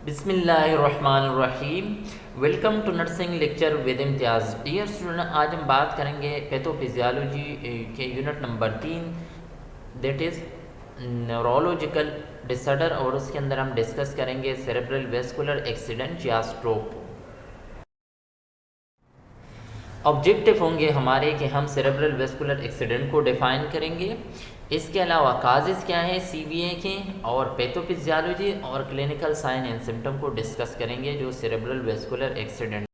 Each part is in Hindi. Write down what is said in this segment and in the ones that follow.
बिस्मिल्लाहिर्रहमानिर्रहीम। Welcome to nursing lecture with Imtiaz. Dear student, आज हम बात करेंगे पैथोफिजियोलॉजी के unit number 3, that is neurological disorder, और उसके अंदर हम डिस्कस करेंगे सेरेब्रल वेस्कुलर एक्सीडेंट या स्ट्रोक। ऑब्जेक्टिव होंगे हमारे कि हम सेरेब्रल वेस्कुलर एक्सीडेंट को डिफ़ाइन करेंगे। इसके अलावा काजेज़ क्या है सीवीए के, और पैथोफिजियोलॉजी और क्लिनिकल साइन एंड सिम्टम को डिस्कस करेंगे जो सेरेब्रल वेस्कुलर एक्सीडेंट।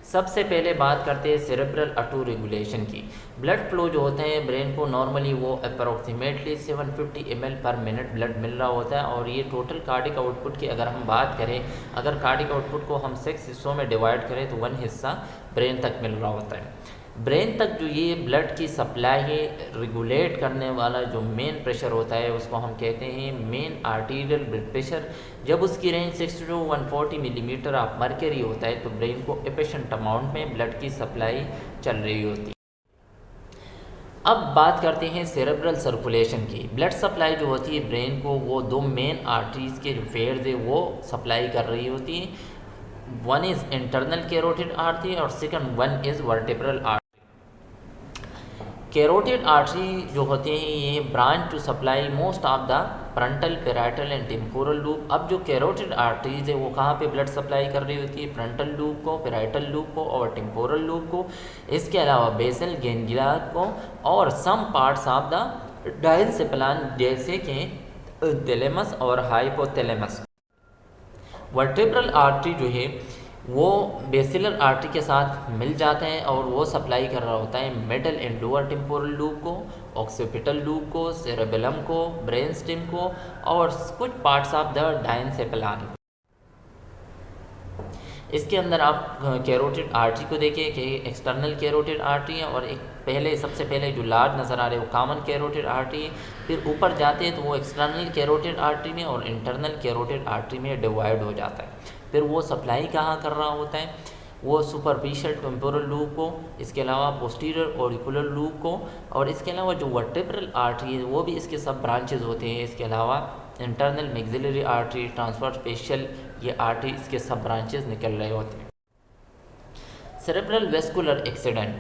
सबसे पहले बात करते हैं सेरेब्रल ऑटो रेगुलेशन की। ब्लड फ्लो जो होते हैं ब्रेन को, नॉर्मली वो approximately 750 ml per minute blood मिल रहा होता है। और ये टोटल कार्डिक आउटपुट की अगर हम बात करें, अगर कार्डिक आउटपुट को हम 6 हिस्सों में डिवाइड करें तो 1 हिस्सा ब्रेन तक मिल रहा होता है। ब्रेन तक जो ये ब्लड की सप्लाई रेगुलेट करने वाला जो मेन प्रेशर होता है उसको हम कहते हैं मेन आर्टीरियल ब्लड प्रेशर। जब उसकी range 60 to 140 millimetre of mercury होता है तो ब्रेन को एफिशिएंट अमाउंट में ब्लड की सप्लाई चल रही होती है। अब बात करते हैं सेरेब्रल सर्कुलेशन की। ब्लड सप्लाई जो होती है ब्रेन को, वो दो मेन आर्टरीज के जो फेयर्स है वो सप्लाई कर रही होती है। One is internal carotid artery और second one is vertebral artery. Carotid artery जो होते हैं ये branch to supply most of the frontal, parietal and temporal lobe. अब जो कैरोटिड आर्टरीज है वो कहाँ पे ब्लड सप्लाई कर रही होती है? फ्रंटल लूप को, पैराइटल लूप को और टेम्पोरल लूप को। इसके अलावा बेसल गैंग्लिया को और सम पार्ट्स ऑफ द डायंसेप्लान जैसे कि थैलेमस और हाइपोथैलेमस। वर्टेब्रल आर्टरी जो है वो बेसिलर आर्टरी के साथ मिल जाते हैं और वो सप्लाई कर रहा होता है middle and lower temporal loop को, ऑक्सीपिटल लूप को, सेरेबेलम को, ब्रेन स्टेम को और कुछ पार्ट्स ऑफ द डायंसेप्लान। इसके अंदर आप कैरोटिड आर्टरी को देखिए कि एक्सटर्नल कैरोटिड आर्टरी है, और एक पहले सबसे पहले जो लार्ज नज़र आ रहे हैं वो कॉमन कैरोटिड आर्टरी है। फिर ऊपर जाते हैं तो वो एक्सटर्नल कैरोटिड आर्टरी में और इंटरनल कैरोटिड आर्टरी में डिवाइड हो जाता है। फिर वो सप्लाई कहाँ कर रहा होता है? वो सुपरफिशियल टेम्पोरल लूप को, इसके अलावा पोस्टीरियर ऑरिकुलर लूप को, और इसके अलावा जो वर्टेब्रल आर्टरी है वो भी इसके सब ब्रांचेज होते हैं। इसके अलावा internal maxillary artery, transverse facial, ये आर्टरी इसके सब ब्रांचेज निकल रहे होते हैं। Cerebral vascular accident.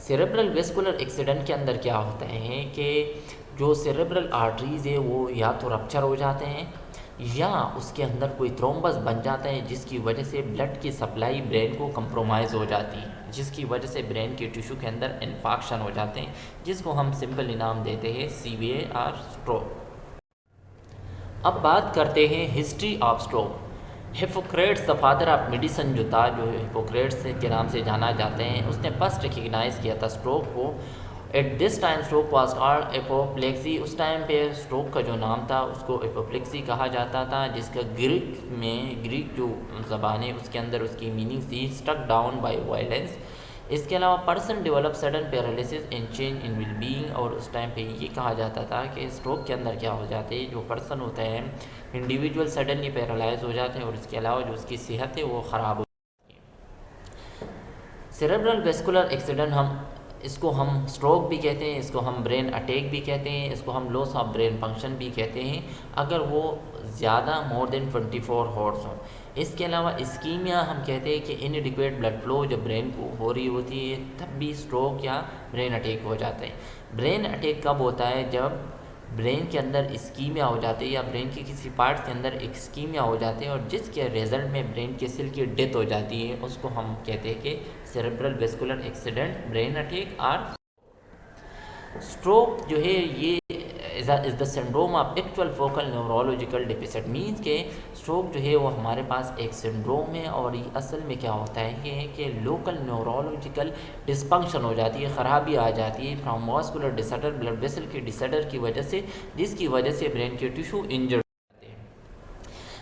Cerebral vascular accident के अंदर क्या होता है कि जो सेरेब्रल आर्टरीज है वो या तो रप्चर हो जाते हैं या उसके अंदर कोई थ्रोम्बस बन जाता है जिसकी वजह से ब्लड की सप्लाई ब्रेन को कंप्रोमाइज़ हो जाती है, जिसकी वजह से ब्रेन के टिश्यू के अंदर इन्फेक्शन हो जाते हैं, जिसको हम सिंपल नाम देते हैं सीवीए और स्ट्रोक। अब बात करते हैं history of stroke. Hippocrates the father of medicine जो था, जो हिपोक्रेट्स के नाम से जाना जाते हैं, उसने फर्स्ट रिकग्नाइज़ किया था स्ट्रोक को। At this time stroke was called apoplexy. उस टाइम पे स्ट्रोक का जो नाम था उसको एपोप्लेक्सी कहा जाता था, जिसका ग्रीक जो ज़बान है उसके अंदर उसकी मीनिंग थी स्ट्रक डाउन बाय वायलेंस। इसके अलावा person develop sudden paralysis and change in well being, और उस टाइम पे ये कहा जाता था कि स्ट्रोक के अंदर क्या हो जाते हैं, जो पर्सन होता है इंडिविजुअल सडनली पैरालाइज हो जाते हैं और इसके अलावा जो उसकी सेहत है वो ख़राब हो जाती है। सेरेब्रल वेस्कुलर एक्सीडेंट इसको हम स्ट्रोक भी कहते हैं, इसको हम ब्रेन अटैक भी कहते हैं, इसको हम लॉस ऑफ ब्रेन फंक्शन भी कहते हैं अगर वो ज़्यादा मोर देन 24 हॉर्स हों। इसके अलावा इस्कीमिया हम कहते हैं कि इनएडिक्वेट ब्लड फ्लो जब ब्रेन को हो रही होती है तब भी स्ट्रोक या ब्रेन अटैक हो जाता है। ब्रेन अटैक कब होता है? जब ब्रेन के अंदर इस्कीमिया हो जाती है या ब्रेन के किसी पार्ट के अंदर इस्कीमिया हो जाते हैं और जिसके रिजल्ट में ब्रेन के सेल की डेथ हो जाती है, उसको हम कहते हैं कि cerebral vascular accident, brain attack. और स्ट्रोक जो है ये is the syndrome of actual focal neurological deficit. Means के स्ट्रोक जो है वो हमारे पास एक सिंड्रोम है और ये असल में क्या होता है कि लोकल न्यूरोलॉजिकल डिस्फंक्शन हो जाती है, ख़राबी आ जाती है from vascular disorder, blood vessel के डिसऑर्डर की वजह से, जिसकी वजह से ब्रेन के टिश्यू इंजर्ड।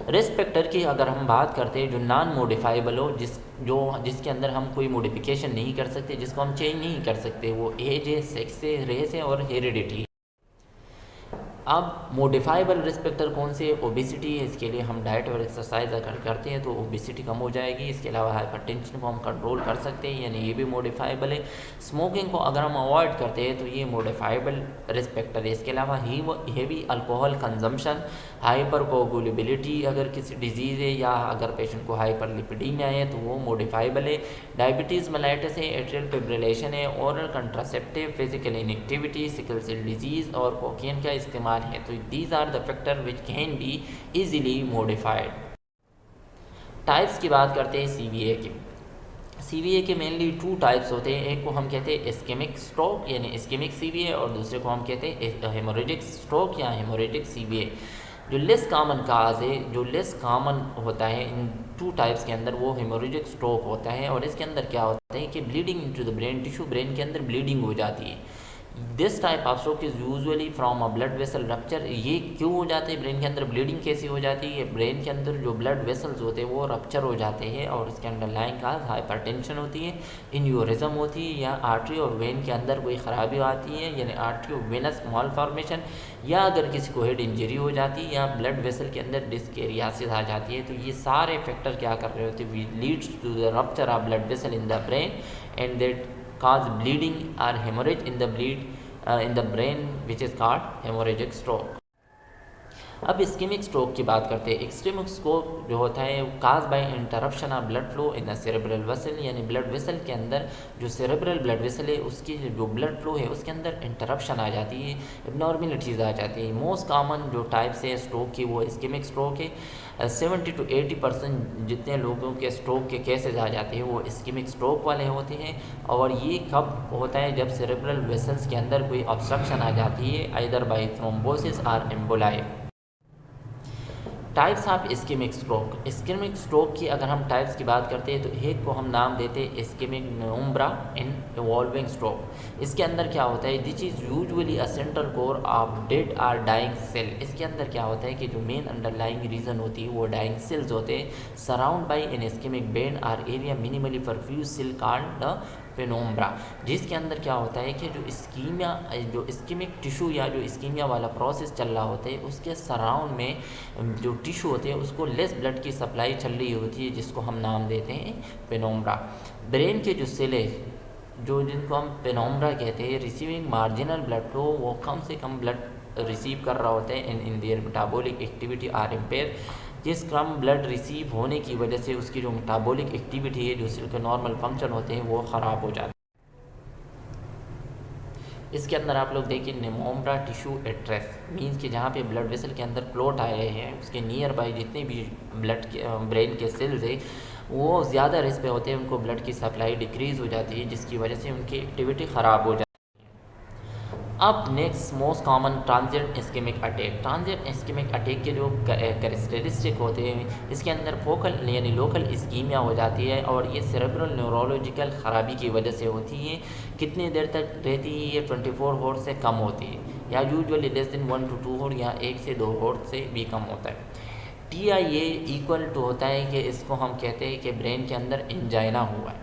रिस्क फैक्टर की अगर हम बात करते हैं जो नॉन मॉडिफाइबल हो, जिसके अंदर हम कोई मॉडिफिकेशन नहीं कर सकते, जिसको हम चेंज नहीं कर सकते, वो एज है, सेक्स है, रेस है और हेरिडिटी है। अब मोडिफाइबल रिस्क फैक्टर कौन से? ओबेसिटी है। इसके लिए हम डाइट और एक्सरसाइज अगर करते हैं तो ओबेसिटी कम हो जाएगी। इसके अलावा हाइपरटेंशन को हम कंट्रोल कर सकते हैं, यानी ये भी मोडिफाइबल है। स्मोकिंग को अगर हम अवॉइड करते हैं तो ये मोडिफाइबल रिस्क फैक्टर है। इसके अलावा हेवी अल्कोहल कंजम्पशन, हाइपर कोगुलेबिलिटी अगर किसी डिजीज़ है, या अगर पेशेंट को हाइपर लिपिडीमिया है तो वो मोडिफाइबल है। डायबिटीज़ मेलाइटिस है, एट्रियल फिब्रिलेशन है, oral contraceptive, physical inactivity, sickle cell disease और कोकेन का इस्तेमाल है। तो these are the factor which can be easily modified. Types की बात करते हैं सीवीए की। सीवीए के मेनली 2 टाइप्स होते हैं। एक को हम कहते हैं इस्केमिक स्ट्रोक यानी इस्केमिक सीवीए, और दूसरे को हम कहते हैं हेमोरेजिक स्ट्रोक या हेमोरेजिक सीवीए। जो लेस कॉमन काज है, जो लेस कॉमन होता है इन 2 टाइप्स के अंदर, वो हेमोरेजिक स्ट्रोक होता है। और इसके अंदर क्या होता है कि bleeding into the brain tissue, brain के अंदर ब्लीडिंग हो जाती है। This type of stroke is usually from a blood vessel rupture. ये क्यों हो जाते हैं? ब्रेन के अंदर ब्लीडिंग कैसी हो जाती है? ब्रेन के अंदर जो ब्लड वेसल्स होते हैं वो रप्चर हो जाते हैं, और इसके अंडरलाइंग काज हाइपरटेंशन होती है, इन्यूरिज्म होती है, या आर्टरी और वेन के अंदर कोई ख़राबी आती है, यानी आर्टरी और वेनस मालफॉर्मेशन, या अगर किसी को हेड इंजरी हो जाती है, या ब्लड वेसल के अंदर डिस्केरियासिस आ जाती है। तो ये सारे फैक्टर क्या कर रहे होते हैं? Leads to the rupture of blood vessel in the brain and that cause bleeding or hemorrhage in the brain, which is called hemorrhagic stroke. अब इस्केमिक स्ट्रोक की बात करते हैं। इस्केमिक स्ट्रोक जो होता है caused by interruption of blood flow in the cerebral vessel, यानी ब्लड वेसल के अंदर जो सेरेब्रल ब्लड वेसल है उसकी जो ब्लड फ्लो है उसके अंदर इंटरप्शन आ जाती है, एबनॉर्मलिटीज़ आ जाती है। मोस्ट कॉमन जो टाइप्स है स्ट्रोक की वो इस्केमिक स्ट्रोक है। 70 to 80% जितने लोगों के स्ट्रोक के केसेस आ जाते हैं वो इस्केमिक स्ट्रोक वाले होते हैं। और ये कब होता है? जब सेरेब्रल वेसल्स के अंदर कोई ऑब्स्ट्रक्शन आ जाती है, आइदर बाय थ्रोम्बोसिस और emboli. Types of ischemic stroke. Ischemic stroke की अगर हम टाइप्स की बात करते हैं तो एक को हम नाम देते हैं इस्केमिक नुम्ब्रा इन इवॉल्विंग स्ट्रोक। इसके अंदर क्या होता है? This is usually a central core of dead और डाइंग सेल। इसके अंदर क्या होता है कि जो मेन अंडरलाइंग रीज़न होती है वो डाइंग सेल्स होते हैं, surround by an ischemic band और area minimally perfuse cell called the penumbra. जिसके अंदर क्या होता है कि जो इस्कीमिक टिश्यू या जो इस्कीमिया वाला प्रोसेस चल रहा होता है उसके सराउंड में जो टिश्यू होते हैं उसको लेस ब्लड की सप्लाई चल रही होती है, जिसको हम नाम देते हैं पेनोम्ब्रा। ब्रेन के जो सेल है जो जिनको हम पेनोम्ब्रा कहते हैं, रिसीविंग मार्जिनल ब्लड फ्लो, वो कम से कम ब्लड रिसीव कर रहा होता है in their metabolic activity are impair. जिस कम ब्लड रिसीव होने की वजह से उसकी जो मेटाबॉलिक एक्टिविटी है, जो सेल के नॉर्मल फंक्शन होते हैं, वो ख़राब हो जाते हैं। इसके अंदर आप लोग देखिए नेमोम्ब्रा टिश्यू एट्रेस मीन्स कि जहाँ पे ब्लड वेसल के अंदर क्लोट आए हैं उसके नियर बाई जितने भी ब्लड के ब्रेन के सेल्स है वो ज़्यादा रिस्क पे होते हैं, उनको ब्लड की सप्लाई डिक्रीज़ हो जाती है, जिसकी वजह से उनकी एक्टिविटी ख़राब हो जाती है। अब next most common transient ischemic attack. Transient ischemic attack के जो कैरेक्टरिस्टिक होते हैं, इसके अंदर फोकल यानी लोकल इस्कीमिया हो जाती है और ये सेरेब्रल न्यूरोलॉजिकल ख़राबी की वजह से होती है। कितनी देर तक रहती है? ये 24 हॉर्स से कम होती है, या usually less than 1 to 2 horse, या 1 से 2 हॉर्स से भी कम होता है। TIA इक्वल टू होता है कि इसको हम कहते हैं कि ब्रेन के अंदर एंजाइना हुआ है,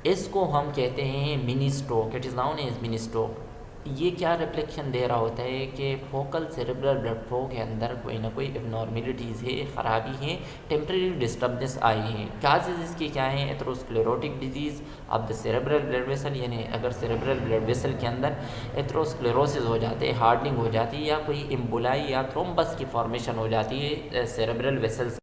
इसको हम कहते हैं mini stroke. It is known as mini stroke. ये क्या रिफ्लेक्शन दे रहा होता है कि फोकल सेरेब्रल ब्लड फ्लो के अंदर कोई ना कोई एबनॉर्मलिटीज़ है, ख़राबी है, टेम्प्रेरी डिस्टर्बेंस आई है। काजेज़ इसकी क्या हैं? Atherosclerotic disease of the cerebral blood vessel, यानी अगर सेरेब्रल ब्लड वेसल के अंदर एथेरोस्क्लेरोसिस हो जाते हैं, हार्डनिंग हो जाती है, या कोई एम्बोलाई या थ्रोम्बस की फॉर्मेशन हो जाती है cerebral vessels.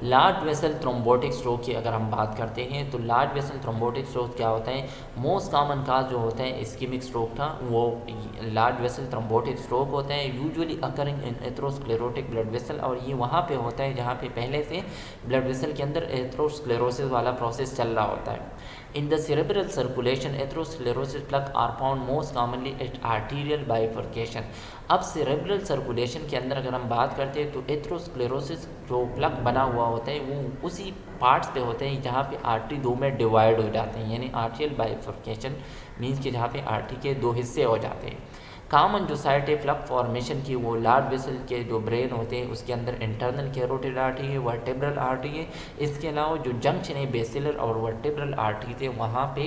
Large vessel thrombotic stroke की अगर हम बात करते हैं तो लार्ज वेसल थ्रोम्बोटिक स्ट्रोक क्या होता है? मोस्ट कॉमन काज जो होता है इस्कीमिक स्ट्रोक का, वो लार्ज वेसल थ्रोम्बोटिक स्ट्रोक होता है, usually occurring in atherosclerotic blood vessel. और ये वहाँ पे होता है जहाँ पे पहले से ब्लड वेसल के अंदर एथेरोस्क्लेरोसिस वाला प्रोसेस चल रहा होता है। In the cerebral circulation, atherosclerosis plaque are found most commonly at arterial bifurcation. अब cerebral circulation के अंदर अगर हम बात करते हैं तो एथेरोस्क्लेरोसिस जो प्लग बना हुआ होता है वो उसी पार्ट्स पे होते हैं जहाँ पे आर्टरी दो में डिवाइड हो जाते हैं, यानी आर्टियल बाइफर्केशन मीन्स कि जहाँ पे आर्टरी के दो हिस्से हो जाते हैं। कॉमन जो साइट है फ्लग फॉर्मेशन की वो लार्ज वेसल के जो ब्रेन होते हैं उसके अंदर इंटरनल कैरोटिड आर्टरी है, वर्टेब्रल आर्टरी है। इसके अलावा जो जंक्शन है बेसिलर और वर्टेब्रल आर्टरी है वहाँ पे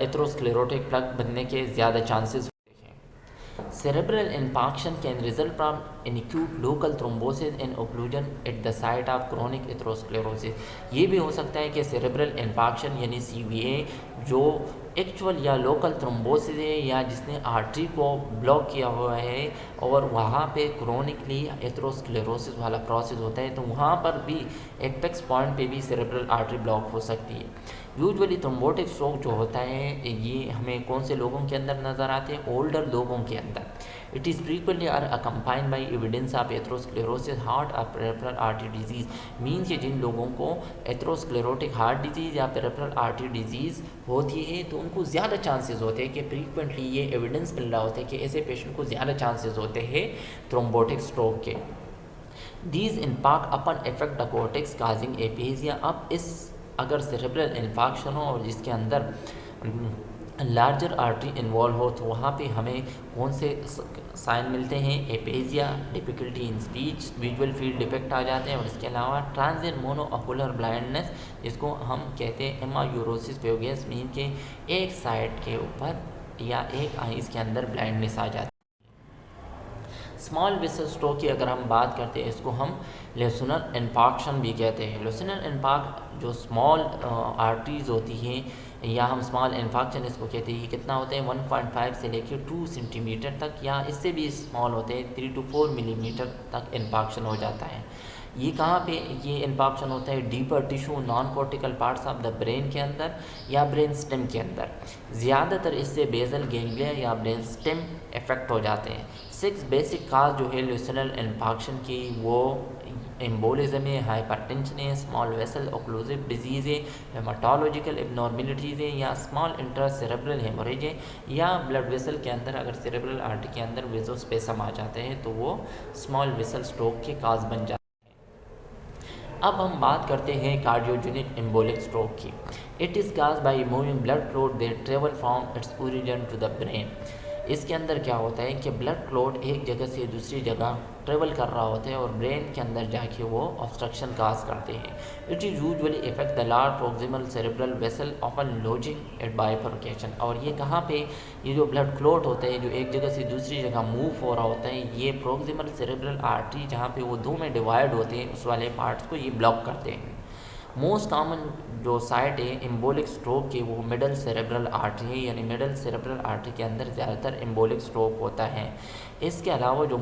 एथेरोस्क्लेरोटिक प्लग बनने के ज़्यादा चांसेस होते हैं। Cerebral infarction can result from an acute local thrombosis and occlusion at the site of chronic atherosclerosis. ये भी हो सकता है कि cerebral infarction यानी CVA जो एक्चुअल या लोकल थ्रोम्बोसिस है या जिसने आर्टरी को ब्लॉक किया हुआ है और वहाँ पे क्रोनिकली एथेरोस्क्लेरोसिस वाला प्रोसेस होता है, तो वहाँ पर भी एपेक्स पॉइंट पे भी सेरेब्रल आर्टरी ब्लॉक हो सकती है। यूजुअली थ्रोम्बोटिक स्ट्रोक जो होता है ये हमें कौन से लोगों के अंदर नज़र आते हैं? ओल्डर लोगों के अंदर। It is frequently are accompanied by evidence of atherosclerosis heart और पेरिफेरल आर्टरी डिजीज़। मीन्स कि जिन लोगों को एथेरोस्क्लेरोटिक हार्ट डिजीज़ या पेरिफेरल आर्टरी डिजीज़ होती है तो उनको ज़्यादा चांसेस होते हैं कि फ्रीक्वेंटली ये एविडेंस मिल रहा होता है कि ऐसे पेशेंट को ज़्यादा चांसेस होते हैं थ्रोम्बोटिक स्ट्रोक के। These impact upon effect the cortex causing aphasia. अब इस अगर सेरेब्रल इन्फेक्शन हो और जिसके अंदर लार्जर आर्टरी इन्वॉल्व हो तो वहाँ पे हमें कौन से साइन मिलते हैं? Aphasia, difficulty in speech, visual field defect आ जाते हैं और इसके अलावा ट्रांजिएंट मोनोऑकुलर ब्लाइंडनेस जिसको हम कहते हैं हेमायूरोसिस पेगस, मीन के एक साइड के ऊपर या एक आईज के अंदर ब्लाइंडनेस आ जाती है। स्मॉल वेसल स्ट्रोक की अगर हम बात करते हैं इसको हम लेसुनर इन्फार्क्शन भी कहते हैं। लेसुनर इन्फार्क्ट जो स्मॉल आर्टरीज होती हैं या हम स्मॉल इन्फार्क्शन इसको कहते हैं, कितना होते हैं 1.5 से लेकर 2 सेंटीमीटर तक या इससे भी स्मॉल होते हैं 3 to 4 मिलीमीटर तक इन्फार्क्शन हो जाता है। ये कहाँ पे ये इन्फार्क्शन होता है? Deeper tissue non cortical parts of the brain के अंदर या ब्रेन स्टेम के अंदर। ज़्यादातर इससे बेजल गैंग्लिया या ब्रेन स्टेम इफेक्ट हो जाते हैं। 6 बेसिक काज जो है ल्यूसिनल इन्फार्क्शन की वो एम्बोलिज्म है, हाइपरटेंशन है, स्मॉल वेसल ओक्लूसिव डिजीज़ है, हेमाटोलॉजिकल एबनॉर्मेलिटीज़ है या स्मॉल इंट्रासेरेब्रल हेमोरेज है या ब्लड वेसल के अंदर अगर सेरेब्रल आर्टरी के अंदर वेसोस्पेसम आ जाते हैं तो वो स्मॉल वेसल स्ट्रोक के काज बन जाते हैं। अब हम बात करते हैं कार्डियोजेनिक एम्बोलिक स्ट्रोक की। It is cause by moving blood clot they travel from its origin to the brain. इसके अंदर क्या होता है कि ब्लड क्लॉट एक जगह से दूसरी जगह ट्रेवल कर रहा होता है और ब्रेन के अंदर जाके वो ऑब्स्ट्रक्शन काज करते हैं। It is usually effect the large proximal cerebral vessel often lodging at bifurcation. और ये कहाँ पे ये जो ब्लड क्लॉट होता है जो एक जगह से दूसरी जगह मूव हो रहा होता है, ये प्रोक्सिमल सेरेब्रल आर्टरी जहाँ पे वो दो में डिवाइड होते हैं उस वाले पार्ट्स को ये ब्लॉक करते हैं। मोस्ट कॉमन जो साइट है एम्बोलिक स्ट्रोक के वो मिडल सेरेब्रल आर्टरी है, यानी मिडल सेरेब्रल आर्टरी के अंदर ज़्यादातर एम्बोलिक स्ट्रोक होता है। इसके अलावा जो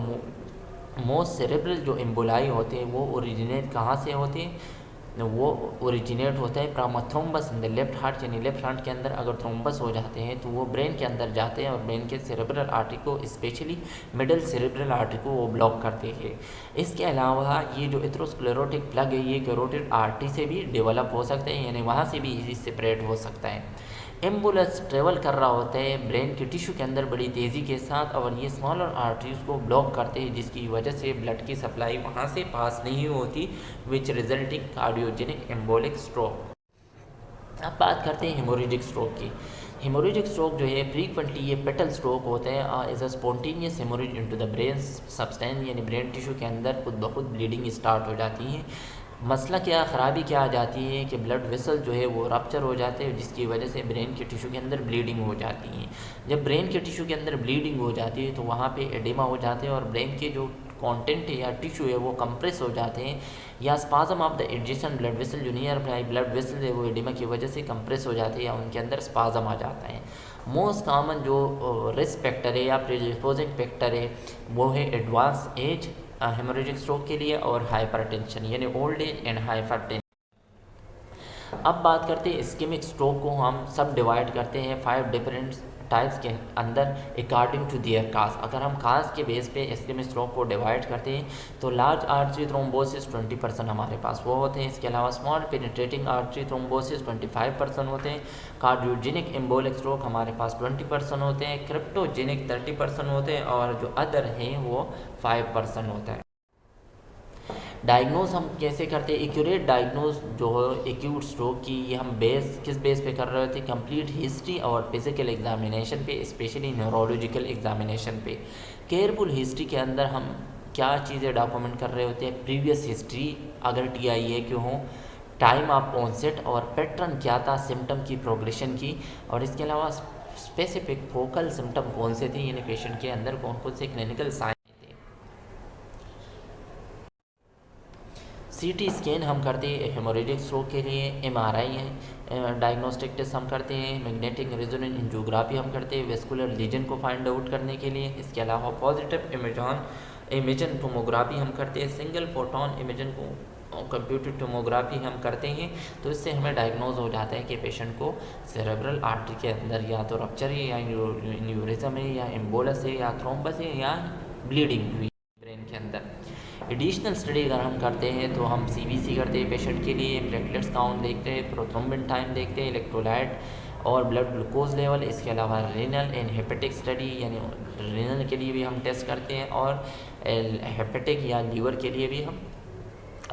मोस्ट सेरेब्रल जो एम्बोलाई होते हैं वो ओरिजिनेट कहाँ से होते हैं? वो ओरिजिनेट होता है from thrombus in the left heart, यानी लेफ्ट हार्ट के अंदर अगर थ्रोम्बस हो जाते हैं तो वो ब्रेन के अंदर जाते हैं और ब्रेन के सेरेब्रल आर्टरी को स्पेशली मिडल सेरेब्रल आर्टरी को वो ब्लॉक करते हैं। इसके अलावा ये जो एथेरोस्क्लेरोटिक प्लग है ये कैरोटिड आर्टरी से भी डेवलप हो सकता है, यानी वहाँ से भी इजी सेपरेट हो सकता है। एम्बुलेंस ट्रेवल कर रहा होता है ब्रेन के टिश्यू के अंदर बड़ी तेज़ी के साथ और ये स्मॉलर आर्टरीज को ब्लॉक करते हैं जिसकी वजह से ब्लड की सप्लाई वहाँ से पास नहीं होती, विच रिजल्टिंग कार्डियोजेनिक एम्बोलिक स्ट्रोक। अब बात करते हैं हेमोरेजिक स्ट्रोक की। हेमोरेजिक स्ट्रोक जो है फ्रीक्वेंटली ये पेटल स्ट्रोक होता है is a spontaneous haemorrhage into the brain substance, यानी ब्रेन टिश्यू के अंदर खुद ब खुद ब्लीडिंग स्टार्ट हो जाती है। मसला क्या ख़राबी क्या आ जाती है कि ब्लड वेसल जो है वो रप्चर हो जाते हैं जिसकी वजह से ब्रेन के टिश्यू के अंदर ब्लीडिंग हो जाती है। जब ब्रेन के टिश्यू के अंदर ब्लीडिंग हो जाती है तो वहाँ पे एडिमा हो जाते हैं और ब्रेन के जो कंटेंट है या टिश्यू है वो कंप्रेस हो जाते हैं या spasm of the adjacent blood vessel जो नियर बाई ब्लड वेसल है वो एडिमा की वजह से कंप्रेस हो जाते हैं या उनके अंदर स्पाजम आ जाता है। मोस्ट कॉमन जो रिस्क फैक्टर है या प्रीडिस्पोजिंग फैक्टर है वो है एडवांस एज हेमोरेजिक स्ट्रोक के लिए और हाइपरटेंशन यानी ओल्ड एज एंड हाइपरटेंशन। अब बात करते हैं इस्केमिक स्ट्रोक को हम सब डिवाइड करते हैं 5 डिफरेंट टाइप्स के अंदर अकॉर्डिंग टू देयर काज। अगर हम काज के बेस पे इस्केमिक स्ट्रोक को डिवाइड करते हैं तो लार्ज आर्टरी थ्रोम्बोसिस 20% हमारे पास वो होते हैं। इसके अलावा स्मॉल पेनिट्रेटिंग आर्टरी थ्रोम्बोसिस 25% होते हैं। कार्डियोजेनिक एम्बोलिक स्ट्रोक हमारे पास 20% होते हैं। क्रिप्टोजेनिक 30% होते हैं और जो अदर हैं वो 5% होता है। डायग्नोज हम कैसे करते हैं? एक्यूरेट डायग्नोज जो है एक्यूट स्ट्रोक की ये हम किस बेस पे कर रहे थे? कंप्लीट हिस्ट्री और फिजिकल एग्जामिनेशन पे, स्पेशली न्यूरोलॉजिकल एग्जामिनेशन पे। केयरफुल हिस्ट्री के अंदर हम क्या चीज़ें डॉक्यूमेंट कर रहे होते हैं? प्रीवियस हिस्ट्री अगर TIA क्यों हो, टाइम ऑफ ऑनसेट और पैटर्न क्या था सिम्टम की प्रोग्रेशन की, और इसके अलावा स्पेसिफिक फोकल सिम्टम कौन से थे, यानी पेशेंट के अंदर कौन कौन से क्लिनिकल साइन थे। सीटी स्कैन हम करते हैं हेमोरेजिक स्ट्रोक के लिए, एमआरआई है, डायग्नोस्टिक टेस्ट हम करते हैं, मैग्नेटिक रेजोनेंस एंजियोग्राफी हम करते हैं वेस्कुलर लीजन को फाइंड आउट करने के लिए। इसके अलावा पॉजिटिव इमेजन टोमोग्राफी हम करते हैं, सिंगल फोटोन इमेजन को कंप्यूटर टोमोग्राफी हम करते हैं। तो इससे हमें डायग्नोज हो जाता है कि पेशेंट को सेरेब्रल आर्टरी के अंदर या तो रप्चर है या न्यूरिज्म है या एम्बोलस है या थ्रोम्बस है या ब्लीडिंग हुई ब्रेन के अंदर। एडिशनल स्टडी अगर हम करते हैं तो हम सीबीसी करते हैं पेशेंट के लिए, प्लेटलेट्स काउंट देखते हैं, प्रोथ्रोम्बिन टाइम देखते हैं, इलेक्ट्रोलाइट और ब्लड ग्लूकोज लेवल। इसके अलावा रीनल एंड हेपेटिक स्टडी यानी रीनल के लिए भी हम टेस्ट करते हैं और हेपेटिक या लीवर के लिए भी हम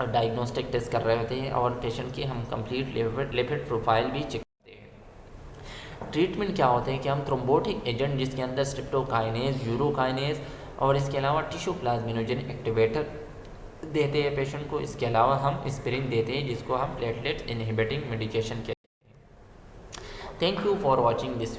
डायग्नोस्टिक टेस्ट कर रहे होते हैं और पेशेंट की हम कंप्लीट लिपिड प्रोफाइल भी चेक करते हैं। ट्रीटमेंट क्या होते हैं कि हम थ्रोम्बोटिक एजेंट जिसके अंदर स्ट्रिप्टोकाइनेज, यूरोकाइनेज और इसके अलावा टिश्यू प्लाज्मिनोजेन एक्टिवेटर देते हैं पेशेंट को। इसके अलावा हम एस्पिरिन देते हैं जिसको हम प्लेटलेट इनहिबिटिंग मेडिकेशन के। Thank you for watching this.